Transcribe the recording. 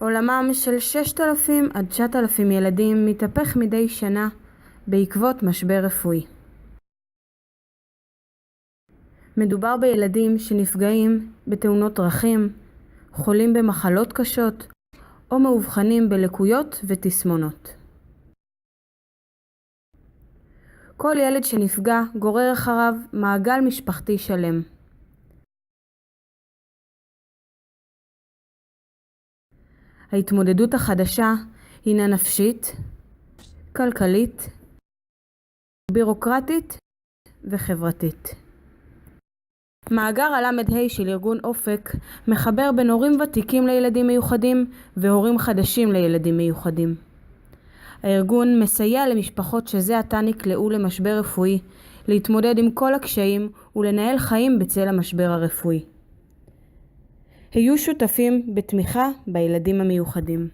עולמם של 6,000 עד 9,000 ילדים מתהפך מדי שנה בעקבות משבר רפואי. מדובר בילדים שנפגעים בתאונות דרכים, חולים במחלות קשות או מאובחנים בלקויות ותסמונות. כל ילד שנפגע גורר אחריו מעגל משפחתי שלם. ההתמודדות החדשה הינה נפשית, כלכלית, בירוקרטית וחברתית. מאגר הל"ה של ארגון אופק מחבר בין הורים ותיקים לילדים מיוחדים והורים חדשים לילדים מיוחדים. הארגון מסייע למשפחות שזה עתה נקלעו למשבר רפואי להתמודד עם כל הקשיים ולנהל חיים בצל המשבר הרפואי. היו שותפים בתמיכה בילדים המיוחדים.